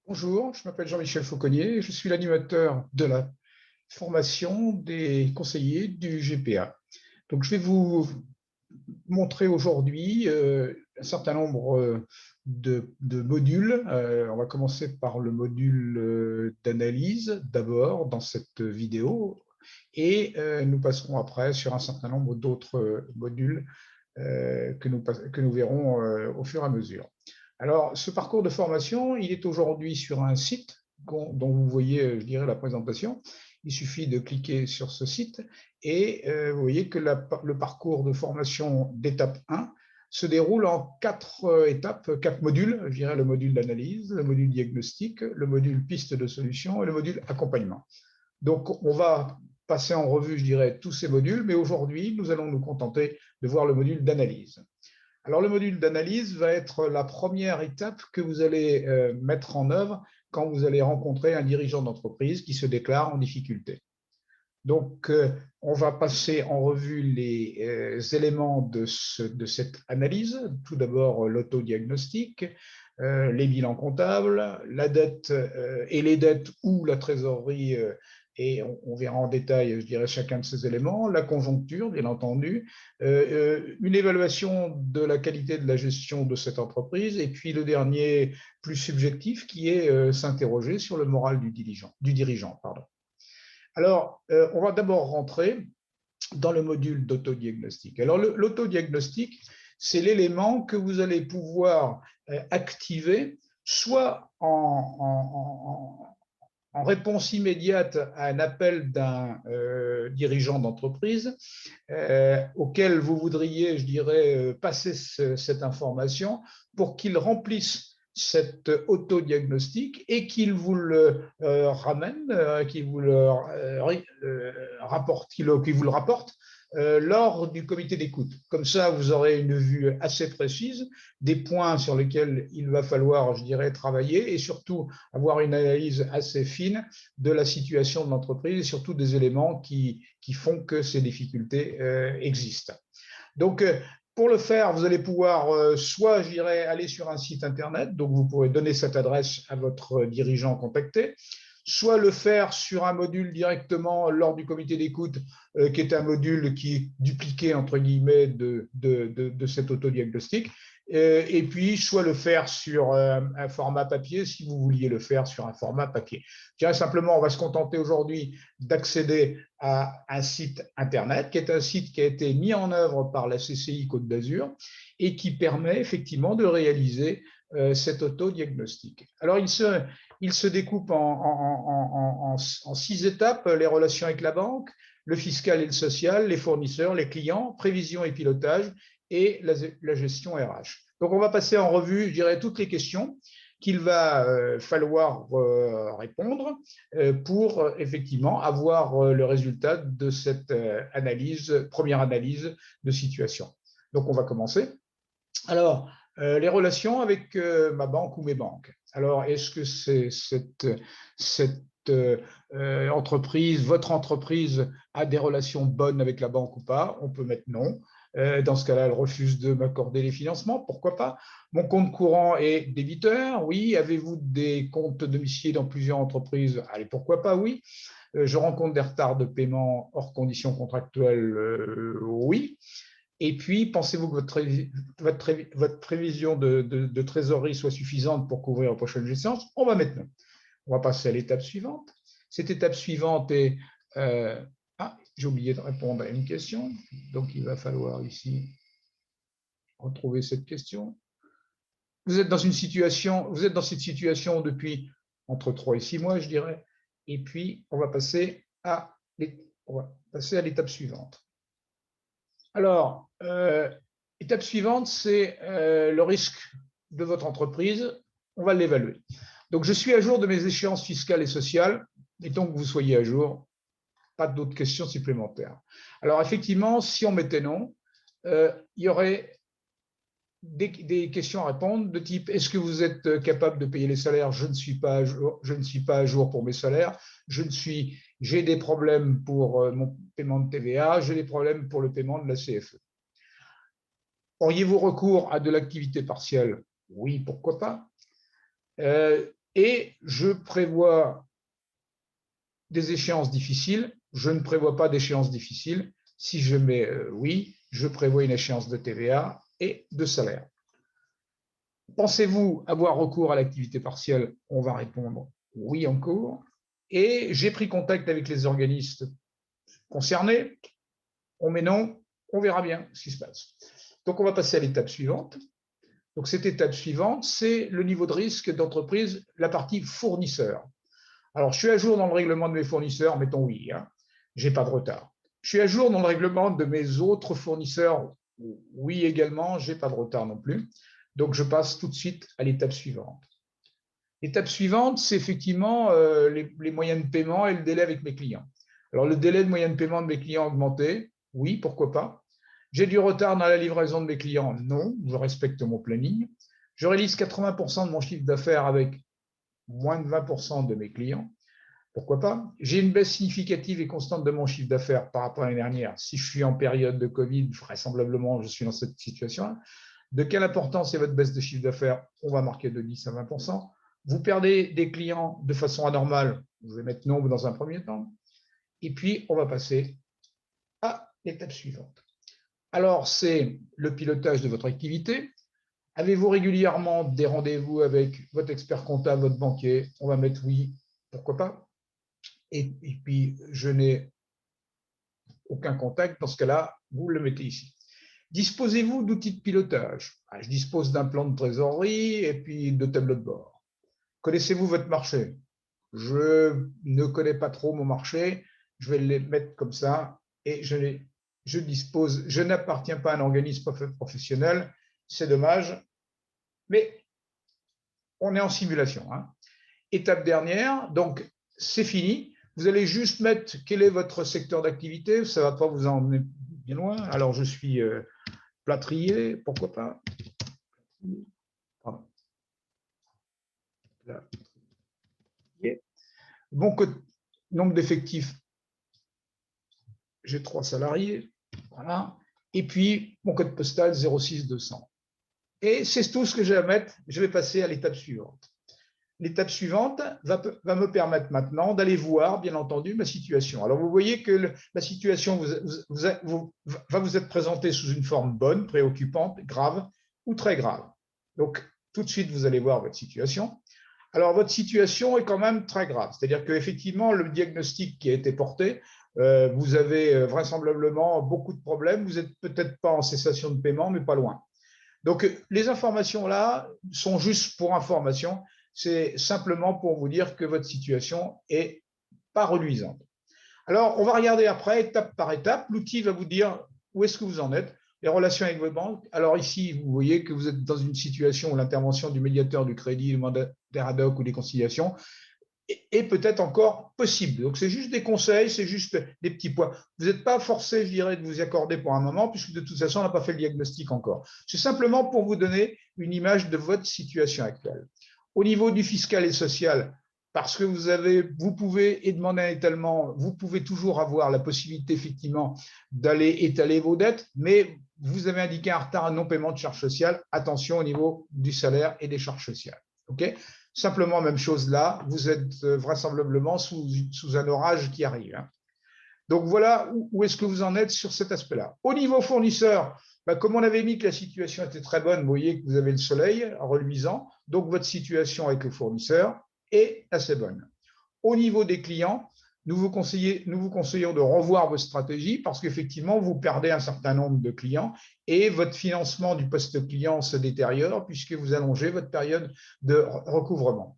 Bonjour, je m'appelle Jean-Michel Fauconnier et je suis l'animateur de la formation des conseillers du GPA. Donc, je vais vous montrer aujourd'hui un certain nombre de modules. On va commencer par le module d'analyse d'abord dans cette vidéo et nous passerons après sur un certain nombre d'autres modules que nous verrons au fur et à mesure. Alors, ce parcours de formation, il est aujourd'hui sur un site dont vous voyez, je dirais, la présentation. Il suffit de cliquer sur ce site et vous voyez que le parcours de formation d'étape 1 se déroule en 4 étapes, 4 modules, je dirais le module d'analyse, le module diagnostic, le module piste de solution et le module accompagnement. Donc, on va passer en revue, je dirais, tous ces modules, mais aujourd'hui, nous allons nous contenter de voir le module d'analyse. Alors, le module d'analyse va être la première étape que vous allez mettre en œuvre quand vous allez rencontrer un dirigeant d'entreprise qui se déclare en difficulté. Donc, on va passer en revue les éléments de cette analyse. Tout d'abord, l'autodiagnostic, les bilans comptables, la dette et les dettes ou la trésorerie, et on verra en détail, je dirais, chacun de ces éléments, la conjoncture, bien entendu, une évaluation de la qualité de la gestion de cette entreprise, et puis le dernier, plus subjectif, qui est s'interroger sur le moral du dirigeant. Alors, on va d'abord rentrer dans le module d'autodiagnostic. Alors, l'autodiagnostic, c'est l'élément que vous allez pouvoir activer soit en réponse immédiate à un appel d'un dirigeant d'entreprise auquel vous voudriez, je dirais, passer cette information pour qu'il remplisse cet autodiagnostic et qu'il vous le ramène, qu'il vous le rapporte lors du comité d'écoute. Comme ça, vous aurez une vue assez précise des points sur lesquels il va falloir, je dirais, travailler et surtout avoir une analyse assez fine de la situation de l'entreprise et surtout des éléments qui font que ces difficultés existent. Donc, pour le faire, vous allez pouvoir soit, je dirais, aller sur un site internet, donc vous pourrez donner cette adresse à votre dirigeant contacté, soit le faire sur un module directement lors du comité d'écoute, qui est un module qui est dupliqué, entre guillemets, de cet autodiagnostic, et puis soit le faire sur un format papier si vous vouliez le faire sur un format papier. Je dirais simplement, on va se contenter aujourd'hui d'accéder à un site internet qui est un site qui a été mis en œuvre par la CCI Côte d'Azur et qui permet effectivement de réaliser cet autodiagnostic. Alors, il se découpe en 6 étapes: les relations avec la banque, le fiscal et le social, les fournisseurs, les clients, prévision et pilotage et la gestion RH. Donc, on va passer en revue, je dirais, toutes les questions qu'il va falloir répondre pour effectivement avoir le résultat de cette première analyse de situation. Donc, on va commencer. Alors, les relations avec ma banque ou mes banques. Alors, est-ce que c'est cette entreprise, votre entreprise a des relations bonnes avec la banque ou pas? On peut mettre non. Dans ce cas-là, elle refuse de m'accorder les financements. Pourquoi pas? Mon compte courant est débiteur. Oui. Avez-vous des comptes domiciliés dans plusieurs entreprises? Allez, pourquoi pas? Oui. Je rencontre des retards de paiement hors conditions contractuelles? Oui. Et puis, pensez-vous que votre prévision de trésorerie soit suffisante pour couvrir la prochaine échéance? On va mettre non. On va passer à l'étape suivante. Cette étape suivante est… j'ai oublié de répondre à une question. Donc, il va falloir ici retrouver cette question. Vous êtes dans cette situation depuis entre 3 et 6 mois, je dirais. Et puis, on va passer à l'étape suivante. Alors, étape suivante, c'est le risque de votre entreprise. On va l'évaluer. Donc, je suis à jour de mes échéances fiscales et sociales. Et donc, vous soyez à jour. Pas d'autres questions supplémentaires. Alors, effectivement, si on mettait non, il y aurait des questions à répondre de type: est-ce que vous êtes capable de payer les salaires? Je ne suis pas à jour pour mes salaires. J'ai des problèmes pour mon paiement de TVA. J'ai des problèmes pour le paiement de la CFE. Auriez-vous recours à de l'activité partielle? Oui, pourquoi pas. et je prévois des échéances difficiles. Je ne prévois pas d'échéances difficiles. Si je mets oui, je prévois une échéance de TVA et de salaire. Pensez-vous avoir recours à l'activité partielle? On va répondre oui en cours. Et j'ai pris contact avec les organismes concernés. On met non, on verra bien ce qui se passe. Donc, on va passer à l'étape suivante. Donc, cette étape suivante, c'est le niveau de risque d'entreprise, la partie fournisseur. Alors, je suis à jour dans le règlement de mes fournisseurs, mettons oui, hein, je n'ai pas de retard. Je suis à jour dans le règlement de mes autres fournisseurs, oui également, je n'ai pas de retard non plus. Donc, je passe tout de suite à l'étape suivante. L'étape suivante, c'est effectivement les moyens de paiement et le délai avec mes clients. Alors, le délai de moyen de paiement de mes clients a augmenté. Oui, pourquoi pas. J'ai du retard dans la livraison de mes clients. Non, je respecte mon planning. Je réalise 80% de mon chiffre d'affaires avec moins de 20% de mes clients. Pourquoi pas. J'ai une baisse significative et constante de mon chiffre d'affaires par rapport à l'année dernière. Si je suis en période de Covid, vraisemblablement, je suis dans cette situation-là. De quelle importance est votre baisse de chiffre d'affaires? On va marquer de 10 à 20%. Vous perdez des clients de façon anormale. Je vais mettre non dans un premier temps. Et puis, on va passer à l'étape suivante. Alors, c'est le pilotage de votre activité. Avez-vous régulièrement des rendez-vous avec votre expert comptable, votre banquier? On va mettre oui, pourquoi pas. Et puis, je n'ai aucun contact. Dans ce cas-là, vous le mettez ici. Disposez-vous d'outils de pilotage? Je dispose d'un plan de trésorerie et puis de tableaux de bord. Connaissez-vous votre marché? Je ne connais pas trop mon marché. Je vais les mettre comme ça et je n'appartiens pas à un organisme professionnel. C'est dommage, mais on est en simulation. Hein. Étape dernière, donc c'est fini. Vous allez juste mettre quel est votre secteur d'activité. Ça ne va pas vous emmener bien loin. Alors, je suis plâtrier, pourquoi pas. Pardon. Bon, nombre d'effectifs, j'ai 3 salariés. Voilà. Et puis, mon code postal 06200. Et c'est tout ce que j'ai à mettre. Je vais passer à l'étape suivante. L'étape suivante va me permettre maintenant d'aller voir, bien entendu, ma situation. Alors, vous voyez que la situation va vous être présentée sous une forme bonne, préoccupante, grave ou très grave. Donc, tout de suite, vous allez voir votre situation. Alors, votre situation est quand même très grave. C'est-à-dire qu'effectivement, le diagnostic qui a été porté, vous avez vraisemblablement beaucoup de problèmes. Vous n'êtes peut-être pas en cessation de paiement, mais pas loin. Donc, les informations là sont juste pour information. C'est simplement pour vous dire que votre situation est pas reluisante. Alors, on va regarder après, étape par étape. L'outil va vous dire où est-ce que vous en êtes, les relations avec votre banque. Alors ici, vous voyez que vous êtes dans une situation où l'intervention du médiateur du crédit, du mandataire ad hoc ou des conciliations est peut-être encore possible. Donc, c'est juste des conseils, c'est juste des petits points. Vous n'êtes pas forcé, je dirais, de vous y accorder pour un moment, puisque de toute façon, on n'a pas fait le diagnostic encore. C'est simplement pour vous donner une image de votre situation actuelle. Au niveau du fiscal et social, parce que vous pouvez demander un étalement, vous pouvez toujours avoir la possibilité, effectivement, d'aller étaler vos dettes, mais vous avez indiqué un retard à non-paiement de charges sociales. Attention au niveau du salaire et des charges sociales. OK ? Simplement, même chose là, vous êtes vraisemblablement sous un orage qui arrive. Hein. Donc voilà où est-ce que vous en êtes sur cet aspect-là. Au niveau fournisseur, comme on avait mis que la situation était très bonne, vous voyez que vous avez le soleil reluisant, donc votre situation avec le fournisseur est assez bonne. Au niveau des clients, nous vous conseillons de revoir vos stratégies parce qu'effectivement, vous perdez un certain nombre de clients et votre financement du poste client se détériore puisque vous allongez votre période de recouvrement.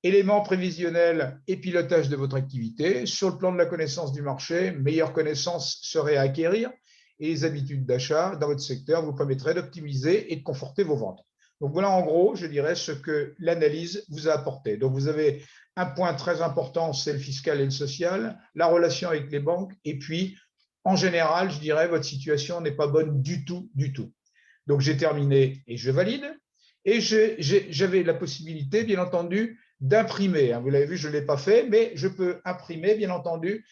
Éléments prévisionnels et pilotage de votre activité. Sur le plan de la connaissance du marché, meilleure connaissance serait à acquérir et les habitudes d'achat dans votre secteur vous permettraient d'optimiser et de conforter vos ventes. Donc voilà en gros, je dirais, ce que l'analyse vous a apporté. Donc vous avez un point très important, c'est le fiscal et le social, la relation avec les banques, et puis en général, je dirais, votre situation n'est pas bonne du tout, du tout. Donc j'ai terminé et je valide. Et j'avais la possibilité, bien entendu, d'imprimer. Vous l'avez vu, je ne l'ai pas fait, mais je peux imprimer, bien entendu,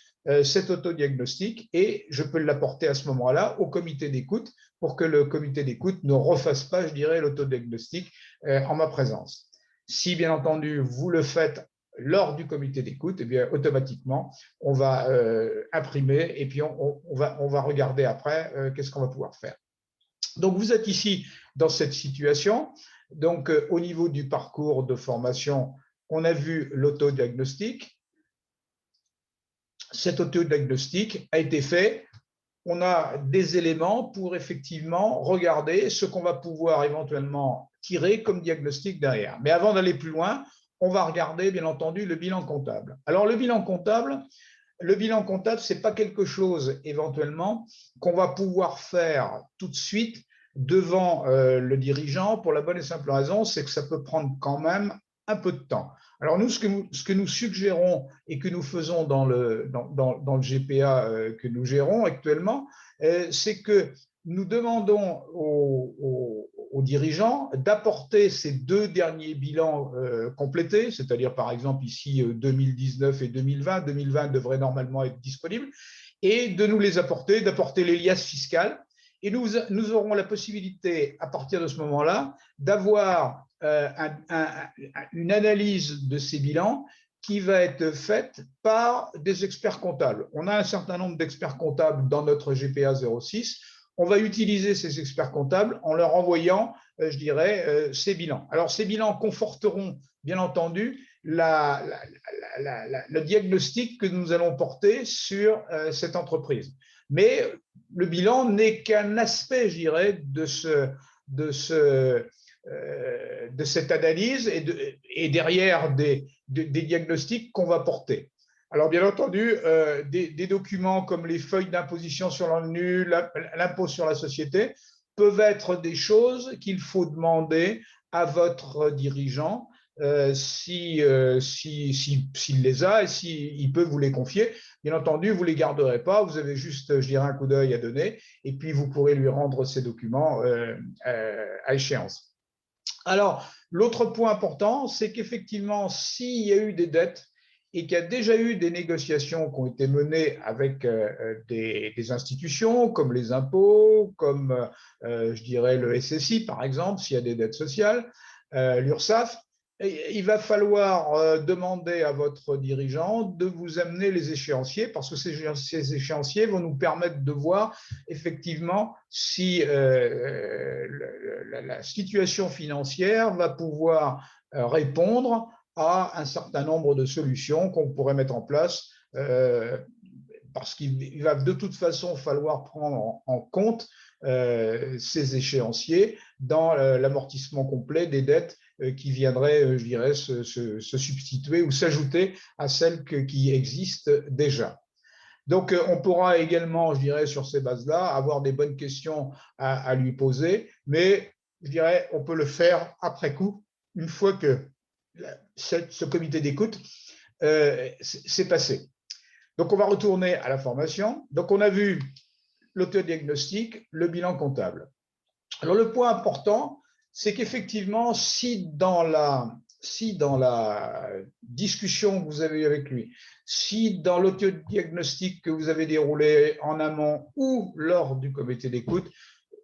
cet autodiagnostic et je peux l'apporter à ce moment-là au comité d'écoute pour que le comité d'écoute ne refasse pas, je dirais, l'autodiagnostic en ma présence. Si, bien entendu, vous le faites lors du comité d'écoute, eh bien, automatiquement, on va imprimer et puis on va regarder après qu'est-ce qu'on va pouvoir faire. Donc, vous êtes ici dans cette situation. Donc, au niveau du parcours de formation, on a vu l'autodiagnostic. Cet autodiagnostic a été fait. On a des éléments pour effectivement regarder ce qu'on va pouvoir éventuellement tirer comme diagnostic derrière. Mais avant d'aller plus loin, on va regarder, bien entendu, le bilan comptable. Alors, le bilan comptable, ce n'est pas quelque chose éventuellement qu'on va pouvoir faire tout de suite devant le dirigeant pour la bonne et simple raison, c'est que ça peut prendre quand même un peu de temps. Alors nous, ce que nous suggérons et que nous faisons dans le GPA que nous gérons actuellement, c'est que nous demandons aux dirigeants d'apporter ces 2 derniers bilans complétés, c'est-à-dire par exemple ici 2019 et 2020. 2020 devrait normalement être disponible, et de nous les apporter, d'apporter les liasses fiscales. Et nous aurons la possibilité, à partir de ce moment-là, d'avoir une analyse de ces bilans qui va être faite par des experts comptables. On a un certain nombre d'experts comptables dans notre GPA 06. On va utiliser ces experts comptables en leur envoyant, je dirais, ces bilans. Alors, ces bilans conforteront, bien entendu, le diagnostic que nous allons porter sur cette entreprise. Mais le bilan n'est qu'un aspect, je dirais, de cette analyse et derrière des diagnostics qu'on va porter. Alors, bien entendu, des documents comme les feuilles d'imposition sur le revenu, l'impôt sur la société, peuvent être des choses qu'il faut demander à votre dirigeant s'il les a et s'il peut vous les confier. Bien entendu, vous ne les garderez pas, vous avez juste, je dirais, un coup d'œil à donner et puis vous pourrez lui rendre ces documents à échéance. Alors, l'autre point important, c'est qu'effectivement, s'il y a eu des dettes et qu'il y a déjà eu des négociations qui ont été menées avec des institutions comme les impôts, comme, je dirais, le SSI, par exemple, s'il y a des dettes sociales, l'URSSAF, il va falloir demander à votre dirigeant de vous amener les échéanciers parce que ces échéanciers vont nous permettre de voir effectivement si la situation financière va pouvoir répondre à un certain nombre de solutions qu'on pourrait mettre en place parce qu'il va de toute façon falloir prendre en compte ces échéanciers dans l'amortissement complet des dettes qui viendraient, je dirais, se substituer ou s'ajouter à celles qui existent déjà. Donc, on pourra également, je dirais, sur ces bases-là, avoir des bonnes questions à lui poser, mais je dirais, on peut le faire après coup, une fois que ce comité d'écoute s'est passé. Donc, on va retourner à la formation. Donc, on a vu l'autodiagnostic, le bilan comptable. Alors, le point important, c'est qu'effectivement, si dans la discussion que vous avez eue avec lui, si dans l'autodiagnostic que vous avez déroulé en amont ou lors du comité d'écoute,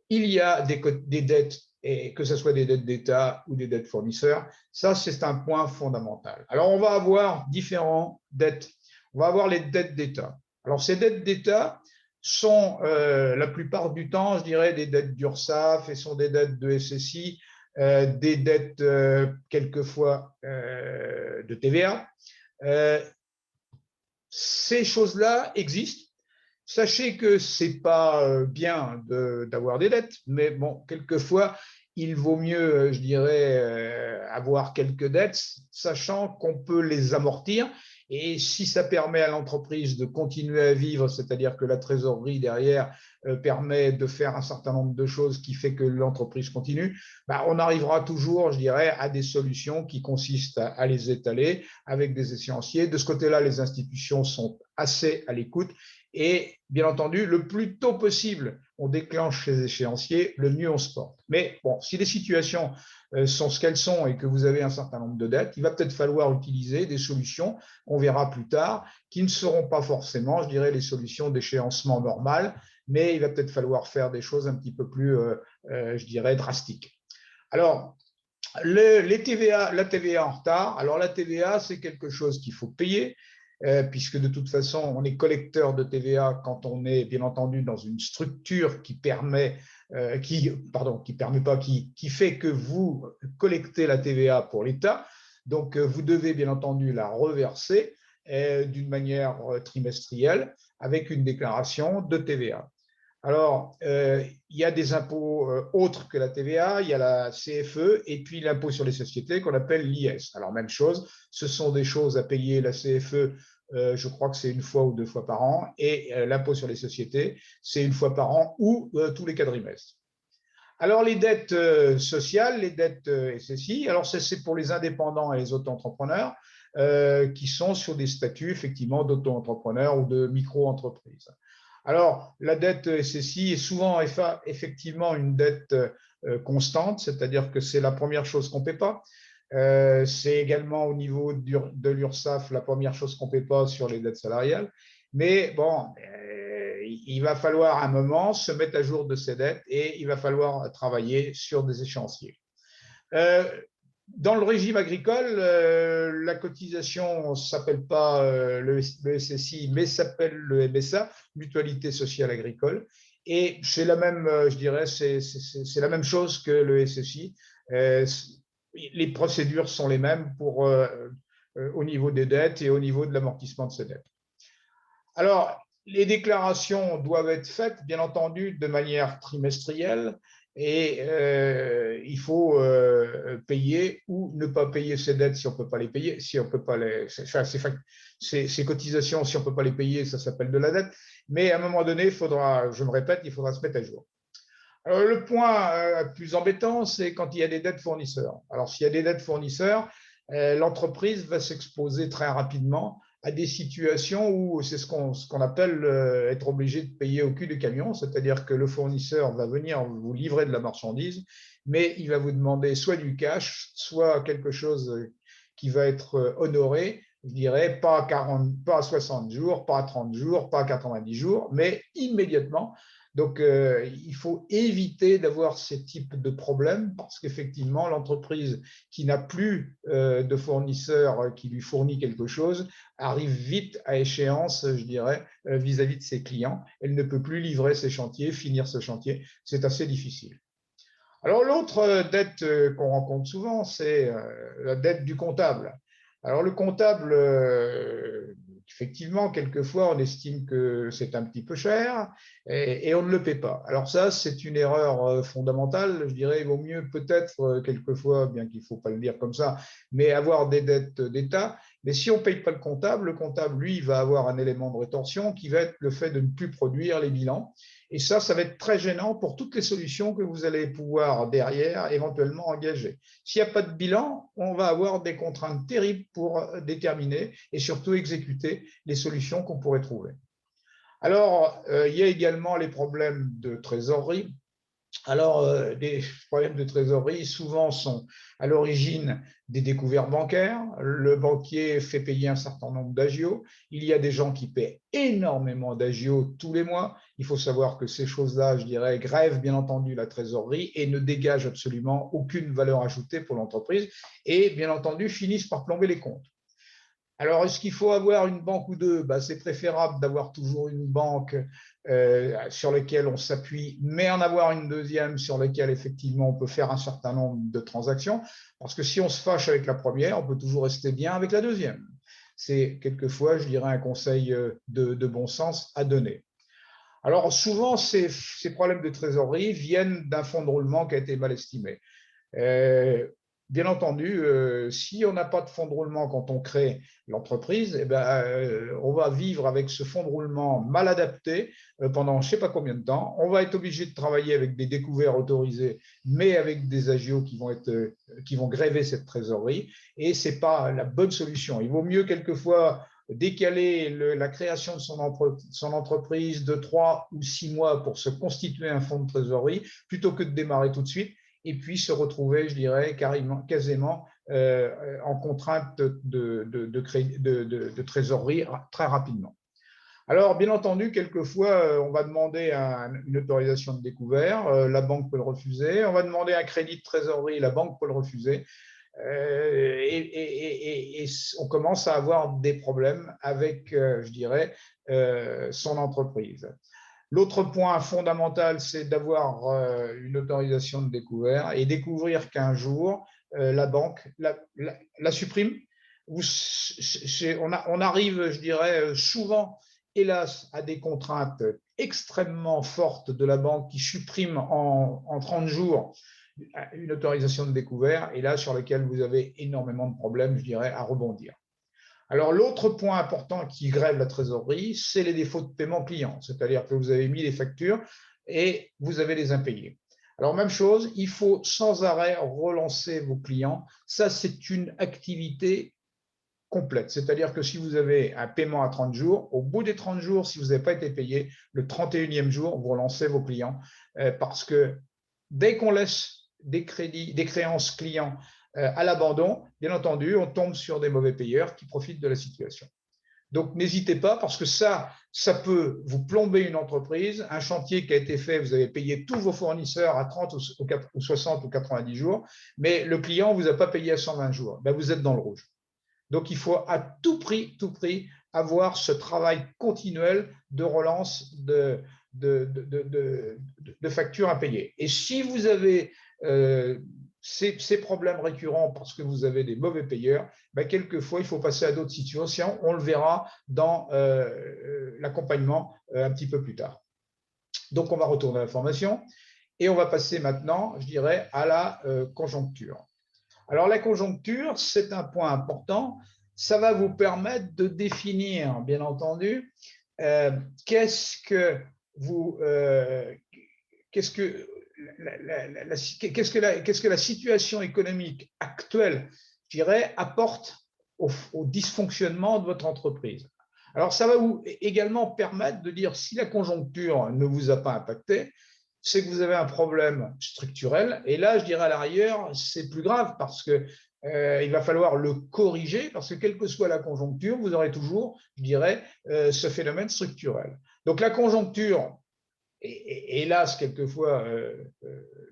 il y a des dettes, et que ce soit des dettes d'État ou des dettes fournisseurs, ça, c'est un point fondamental. Alors, on va avoir différentes dettes. On va avoir les dettes d'État. Alors, ces dettes d'État sont la plupart du temps, je dirais, des dettes d'URSSAF et sont des dettes de SSI, des dettes quelquefois de TVA. Ces choses-là existent. Sachez que ce n'est pas bien d'avoir des dettes, mais bon, quelquefois, il vaut mieux, je dirais, avoir quelques dettes, sachant qu'on peut les amortir. Et si ça permet à l'entreprise de continuer à vivre, c'est-à-dire que la trésorerie derrière permet de faire un certain nombre de choses qui fait que l'entreprise continue, bah, on arrivera toujours, je dirais, à des solutions qui consistent à les étaler avec des échéanciers. De ce côté-là, les institutions sont assez à l'écoute. Et bien entendu, le plus tôt possible, on déclenche ces échéanciers, le mieux on se porte. Mais bon, si les situations sont ce qu'elles sont et que vous avez un certain nombre de dettes, il va peut-être falloir utiliser des solutions, on verra plus tard, qui ne seront pas forcément, je dirais, les solutions d'échéancement normales, mais il va peut-être falloir faire des choses un petit peu plus, je dirais, drastiques. Alors, La TVA en retard. Alors la TVA, c'est quelque chose qu'il faut payer, puisque de toute façon, on est collecteur de TVA quand on est bien entendu dans une structure qui permet, qui fait que vous collectez la TVA pour l'État. Donc vous devez bien entendu la reverser d'une manière trimestrielle avec une déclaration de TVA. Alors, il y a des impôts autres que la TVA, il y a la CFE et puis l'impôt sur les sociétés qu'on appelle l'IS. Alors, même chose, ce sont des choses à payer. La CFE, je crois que c'est une fois ou deux fois par an, et l'impôt sur les sociétés, c'est une fois par an ou tous les quadrimestres. Alors, les dettes sociales, les dettes SSI, alors c'est pour les indépendants et les auto-entrepreneurs qui sont sur des statuts effectivement d'auto-entrepreneurs ou de micro-entreprises. Alors, la dette SSI est souvent effectivement une dette constante, c'est-à-dire que c'est la première chose qu'on ne paie pas. C'est également au niveau de l'URSSAF la première chose qu'on ne paie pas sur les dettes salariales. Mais bon, il va falloir à un moment se mettre à jour de ces dettes et il va falloir travailler sur des échéanciers. Dans le régime agricole, la cotisation ne s'appelle pas le SSI, mais s'appelle le MSA, Mutualité sociale agricole. Et c'est la même, je dirais, c'est la même chose que le SSI. Les procédures sont les mêmes au niveau des dettes et au niveau de l'amortissement de ces dettes. Alors, les déclarations doivent être faites, bien entendu, de manière trimestrielle et il faut payer ou ne pas payer ces dettes si on ne peut pas les payer. Si on peut pas ces cotisations, si on ne peut pas les payer, ça s'appelle de la dette. Mais à un moment donné, je me répète, il faudra se mettre à jour. Alors, le point plus embêtant, c'est quand il y a des dettes fournisseurs. Alors, s'il y a des dettes fournisseurs, l'entreprise va s'exposer très rapidement à des situations où c'est ce qu'on appelle être obligé de payer au cul du camion, c'est-à-dire que le fournisseur va venir vous livrer de la marchandise, mais il va vous demander soit du cash, soit quelque chose qui va être honoré, je dirais, pas à 60 jours, pas à 30 jours, pas à 90 jours, mais immédiatement. Donc, il faut éviter d'avoir ces types de problèmes parce qu'effectivement, l'entreprise qui n'a plus de fournisseur qui lui fournit quelque chose arrive vite à échéance, je dirais, vis-à-vis de ses clients. Elle ne peut plus livrer ses chantiers, finir ce chantier. C'est assez difficile. Alors, l'autre dette qu'on rencontre souvent, c'est la dette du comptable. Alors, le comptable, effectivement, quelquefois, on estime que c'est un petit peu cher et on ne le paie pas. Alors ça, c'est une erreur fondamentale. Je dirais, il vaut mieux peut-être, quelquefois, bien qu'il ne faut pas le dire comme ça, mais avoir des dettes d'État. Mais si on ne paye pas le comptable, lui, il va avoir un élément de rétorsion qui va être le fait de ne plus produire les bilans. Et ça va être très gênant pour toutes les solutions que vous allez pouvoir derrière éventuellement engager. S'il n'y a pas de bilan, on va avoir des contraintes terribles pour déterminer et surtout exécuter les solutions qu'on pourrait trouver. Alors, il y a également les problèmes de trésorerie. Alors, les problèmes de trésorerie, souvent, sont à l'origine des découvertes bancaires. Le banquier fait payer un certain nombre d'agios. Il y a des gens qui paient énormément d'agios tous les mois. Il faut savoir que ces choses-là, je dirais, grèvent bien entendu la trésorerie et ne dégagent absolument aucune valeur ajoutée pour l'entreprise et, bien entendu, finissent par plomber les comptes. Alors, est-ce qu'il faut avoir une banque ou deux? C'est préférable d'avoir toujours une banque sur laquelle on s'appuie, mais en avoir une deuxième sur laquelle, effectivement, on peut faire un certain nombre de transactions. Parce que si on se fâche avec la première, on peut toujours rester bien avec la deuxième. C'est quelquefois, je dirais, un conseil de bon sens à donner. Alors, souvent, ces problèmes de trésorerie viennent d'un fonds de roulement qui a été mal estimé. Bien entendu, si on n'a pas de fonds de roulement quand on crée l'entreprise, on va vivre avec ce fonds de roulement mal adapté pendant je ne sais pas combien de temps. On va être obligé de travailler avec des découverts autorisés, mais avec des agios qui vont gréver cette trésorerie. Et ce n'est pas la bonne solution. Il vaut mieux quelquefois décaler la création de son entreprise de 3 ou 6 mois pour se constituer un fonds de trésorerie plutôt que de démarrer tout de suite et puis se retrouver, je dirais, quasiment en contrainte de trésorerie très rapidement. Alors, bien entendu, quelquefois, on va demander une autorisation de découvert, la banque peut le refuser. On va demander un crédit de trésorerie, la banque peut le refuser. Et on commence à avoir des problèmes avec, je dirais, son entreprise. L'autre point fondamental, c'est d'avoir une autorisation de découvert et découvrir qu'un jour, la banque la supprime. On arrive, je dirais, souvent, hélas, à des contraintes extrêmement fortes de la banque qui supprime en 30 jours une autorisation de découvert et là, sur lequel vous avez énormément de problèmes, je dirais, à rebondir. Alors, l'autre point important qui grève la trésorerie, c'est les défauts de paiement client, c'est-à-dire que vous avez mis les factures et vous avez les impayés. Alors, même chose, il faut sans arrêt relancer vos clients. Ça, c'est une activité complète, c'est-à-dire que si vous avez un paiement à 30 jours, au bout des 30 jours, si vous n'avez pas été payé, le 31e jour, vous relancez vos clients parce que dès qu'on laisse des crédits, des créances clients à l'abandon, bien entendu, on tombe sur des mauvais payeurs qui profitent de la situation. Donc, n'hésitez pas parce que ça peut vous plomber une entreprise. Un chantier qui a été fait, vous avez payé tous vos fournisseurs à 30 ou 60 ou 90 jours, mais le client ne vous a pas payé à 120 jours. Ben, vous êtes dans le rouge. Donc, il faut à tout prix, avoir ce travail continuel de relance de factures à payer. Et si vous avez ces problèmes récurrents parce que vous avez des mauvais payeurs, ben quelquefois, il faut passer à d'autres situations. On le verra dans l'accompagnement un petit peu plus tard. Donc, on va retourner à la formation et on va passer maintenant, je dirais, à la conjoncture. Alors, la conjoncture, c'est un point important. Ça va vous permettre de définir, bien entendu, qu'est-ce que la situation économique actuelle, je dirais, apporte au dysfonctionnement de votre entreprise. Alors, ça va vous également permettre de dire si la conjoncture ne vous a pas impacté, c'est que vous avez un problème structurel. Et là, je dirais à l'arrière, c'est plus grave parce que il va falloir le corriger parce que quelle que soit la conjoncture, vous aurez toujours, je dirais, ce phénomène structurel. Donc la conjoncture, et hélas, quelquefois,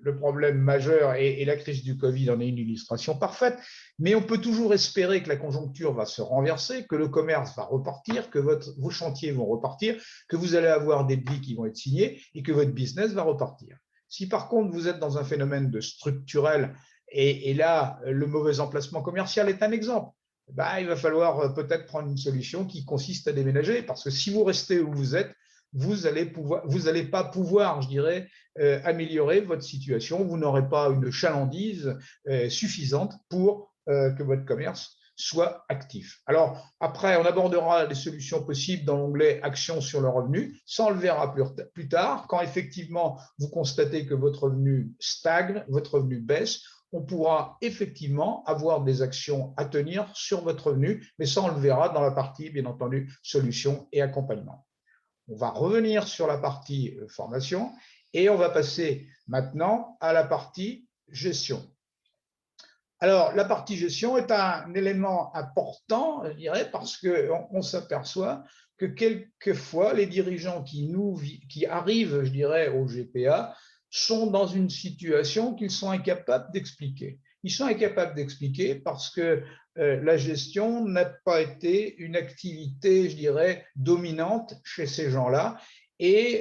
le problème majeur et la crise du Covid en est une illustration parfaite, mais on peut toujours espérer que la conjoncture va se renverser, que le commerce va repartir, que vos chantiers vont repartir, que vous allez avoir des devis qui vont être signés et que votre business va repartir. Si par contre vous êtes dans un phénomène de structurel, et là, le mauvais emplacement commercial est un exemple, bah, il va falloir peut-être prendre une solution qui consiste à déménager, parce que si vous restez où vous êtes, vous n'allez pas pouvoir, je dirais, améliorer votre situation. Vous n'aurez pas une chalandise suffisante pour que votre commerce soit actif. Alors, après, on abordera les solutions possibles dans l'onglet Actions sur le revenu. Ça, on le verra plus tard. Quand effectivement, vous constatez que votre revenu stagne, votre revenu baisse, on pourra effectivement avoir des actions à tenir sur votre revenu, mais ça, on le verra dans la partie, bien entendu, solutions et accompagnement. On va revenir sur la partie formation et on va passer maintenant à la partie gestion. Alors, la partie gestion est un élément important, je dirais, parce qu'on s'aperçoit que quelquefois, les dirigeants qui arrivent, je dirais, au GPA sont dans une situation qu'ils sont incapables d'expliquer. Ils sont incapables d'expliquer parce que la gestion n'a pas été une activité, je dirais, dominante chez ces gens-là. Et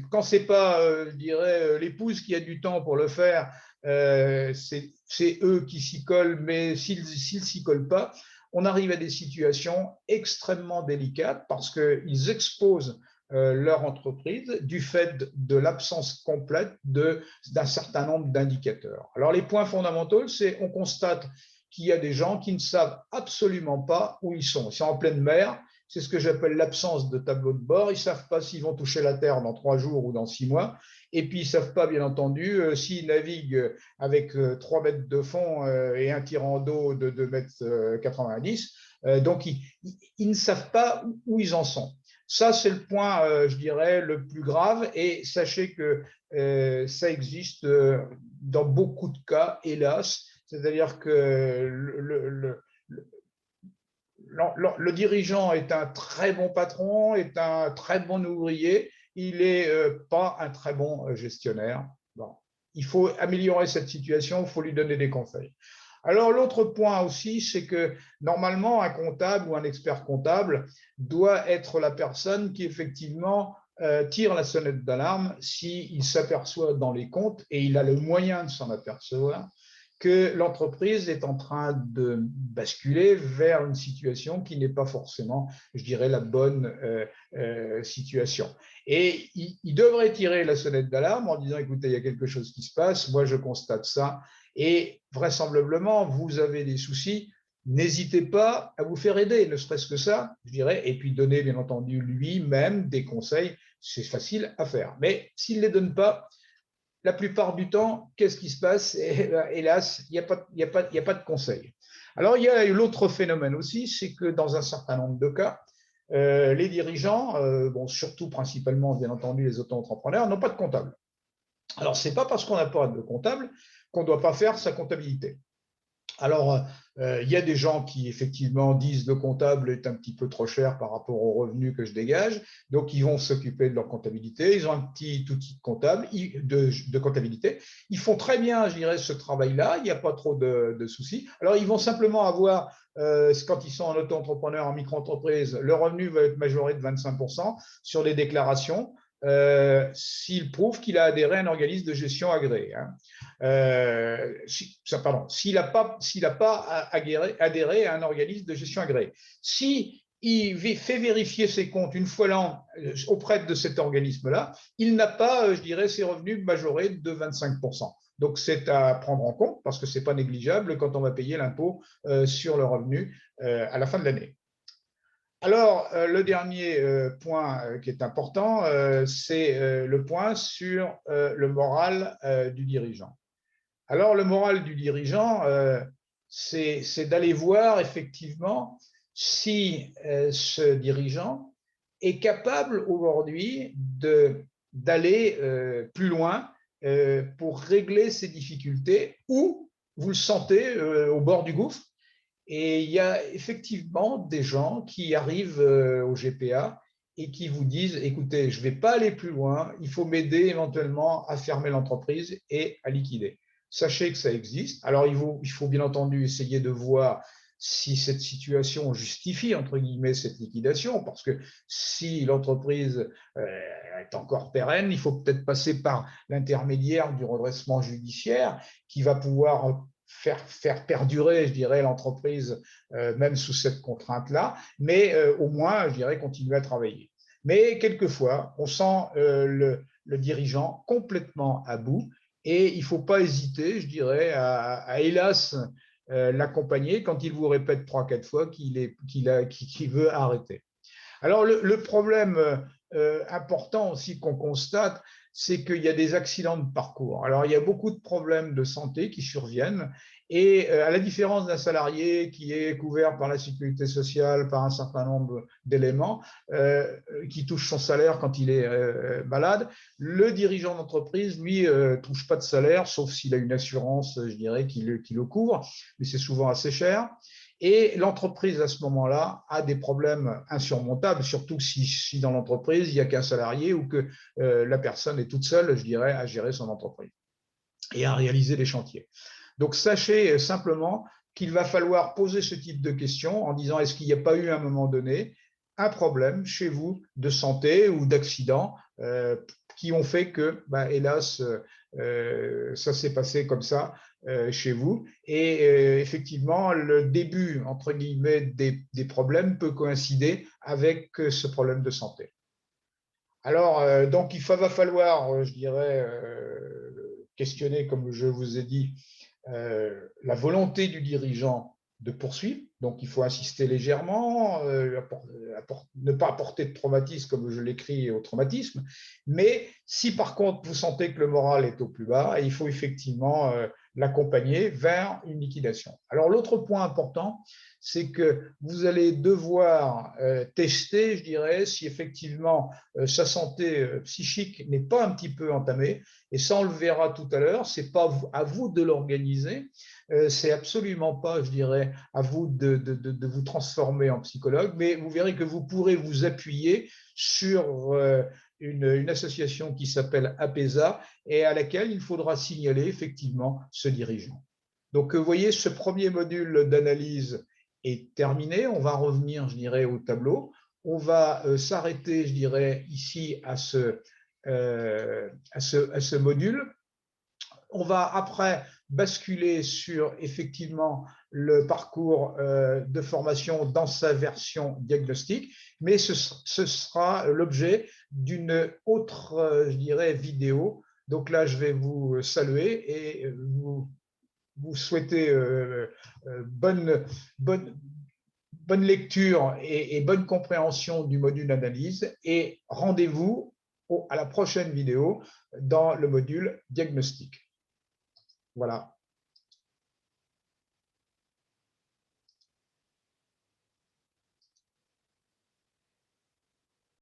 quand ce n'est pas, je dirais, l'épouse qui a du temps pour le faire, c'est eux qui s'y collent, mais s'ils ne s'y collent pas, on arrive à des situations extrêmement délicates parce qu'ils exposent leur entreprise du fait de l'absence complète d'un certain nombre d'indicateurs. Alors, les points fondamentaux, c'est qu'on constate qu'il y a des gens qui ne savent absolument pas où ils sont. Ils sont en pleine mer, c'est ce que j'appelle l'absence de tableau de bord. Ils ne savent pas s'ils vont toucher la Terre dans 3 jours ou dans 6 mois. Et puis, ils ne savent pas, bien entendu, s'ils naviguent avec 3 mètres de fond et un tirant d'eau de 2,90 m. Donc, ils ne savent pas où ils en sont. Ça, c'est le point, je dirais, le plus grave. Et sachez que ça existe dans beaucoup de cas, hélas. C'est-à-dire que le dirigeant est un très bon patron, est un très bon ouvrier, il n'est pas un très bon gestionnaire. Bon. Il faut améliorer cette situation, il faut lui donner des conseils. Alors, l'autre point aussi, c'est que normalement, un comptable ou un expert comptable doit être la personne qui, effectivement, tire la sonnette d'alarme s'il s'aperçoit dans les comptes, et il a le moyen de s'en apercevoir, que l'entreprise est en train de basculer vers une situation qui n'est pas forcément, je dirais, la bonne situation. Et il devrait tirer la sonnette d'alarme en disant, écoutez, il y a quelque chose qui se passe, moi je constate ça, et vraisemblablement, vous avez des soucis, n'hésitez pas à vous faire aider, ne serait-ce que ça, je dirais, et puis donner, bien entendu, lui-même des conseils, c'est facile à faire. Mais s'il ne les donne pas, la plupart du temps, qu'est-ce qui se passe? Hélas, il n'y a pas de conseil. Alors, il y a l'autre phénomène aussi, c'est que dans un certain nombre de cas, les dirigeants, bon, surtout principalement, bien entendu, les auto-entrepreneurs, n'ont pas de comptable. Alors, ce n'est pas parce qu'on n'a pas de comptable qu'on ne doit pas faire sa comptabilité. Alors, il y a des gens qui, effectivement, disent le comptable est un petit peu trop cher par rapport aux revenus que je dégage, donc ils vont s'occuper de leur comptabilité. Ils ont un petit outil de comptabilité. Ils font très bien, je dirais, ce travail-là, il n'y a pas trop de soucis. Alors, ils vont simplement avoir, quand ils sont en auto-entrepreneur, en micro-entreprise, le revenu va être majoré de 25% sur les déclarations. S'il prouve qu'il a adhéré à un organisme de gestion agréé. Hein. S'il n'a pas adhéré à un organisme de gestion agréé. Si il fait vérifier ses comptes une fois l'an auprès de cet organisme-là, il n'a pas, je dirais, ses revenus majorés de 25%. Donc, c'est à prendre en compte parce que ce n'est pas négligeable quand on va payer l'impôt sur le revenu à la fin de l'année. Alors, le dernier point qui est important, c'est le point sur le moral du dirigeant. Alors, le moral du dirigeant, c'est d'aller voir effectivement si ce dirigeant est capable aujourd'hui d'aller plus loin pour régler ses difficultés, ou vous le sentez au bord du gouffre. Et il y a effectivement des gens qui arrivent au GPA et qui vous disent, écoutez, je ne vais pas aller plus loin, il faut m'aider éventuellement à fermer l'entreprise et à liquider. Sachez que ça existe. Alors, il faut bien entendu essayer de voir si cette situation justifie, entre guillemets, cette liquidation, parce que si l'entreprise est encore pérenne, il faut peut-être passer par l'intermédiaire du redressement judiciaire qui va pouvoir faire perdurer, je dirais, l'entreprise même sous cette contrainte-là, mais au moins, je dirais, continuer à travailler. Mais quelquefois, on sent le dirigeant complètement à bout, et il ne faut pas hésiter, je dirais, à hélas, l'accompagner quand il vous répète 3-4 fois qu'il veut arrêter. Alors, le problème important aussi qu'on constate, c'est qu'il y a des accidents de parcours. Alors, il y a beaucoup de problèmes de santé qui surviennent, et à la différence d'un salarié qui est couvert par la sécurité sociale, par un certain nombre d'éléments, qui touche son salaire quand il est malade, le dirigeant d'entreprise, lui, ne touche pas de salaire, sauf s'il a une assurance, je dirais, qui le couvre, mais c'est souvent assez cher. Et l'entreprise, à ce moment-là, a des problèmes insurmontables, surtout si dans l'entreprise, il n'y a qu'un salarié ou que la personne est toute seule, je dirais, à gérer son entreprise et à réaliser les chantiers. Donc, sachez simplement qu'il va falloir poser ce type de questions en disant, est-ce qu'il n'y a pas eu à un moment donné un problème chez vous de santé ou d'accident qui ont fait que, hélas, ça s'est passé comme ça chez vous. Et effectivement, le début, entre guillemets, des problèmes peut coïncider avec ce problème de santé. Alors, donc, va falloir, je dirais, questionner, comme je vous ai dit, la volonté du dirigeant de poursuivre. Donc, il faut insister légèrement, ne pas apporter de traumatisme, comme je l'écris au traumatisme. Mais si par contre, vous sentez que le moral est au plus bas, il faut effectivement l'accompagner vers une liquidation. Alors, l'autre point important, c'est que vous allez devoir tester, je dirais, si effectivement sa santé psychique n'est pas un petit peu entamée. Et ça, on le verra tout à l'heure, ce n'est pas à vous de l'organiser, c'est absolument pas, je dirais, à vous de vous transformer en psychologue, mais vous verrez que vous pourrez vous appuyer sur une association qui s'appelle APESA et à laquelle il faudra signaler effectivement ce dirigeant. Donc, vous voyez, ce premier module d'analyse est terminé. On va revenir, je dirais, au tableau. On va s'arrêter, je dirais, ici à ce module. On va après basculer sur effectivement le parcours de formation dans sa version diagnostique, mais ce sera l'objet d'une autre, je dirais, vidéo. Donc là, je vais vous saluer et vous souhaiter bonne lecture et bonne compréhension du module d'analyse et rendez-vous à la prochaine vidéo dans le module diagnostic. Voilà.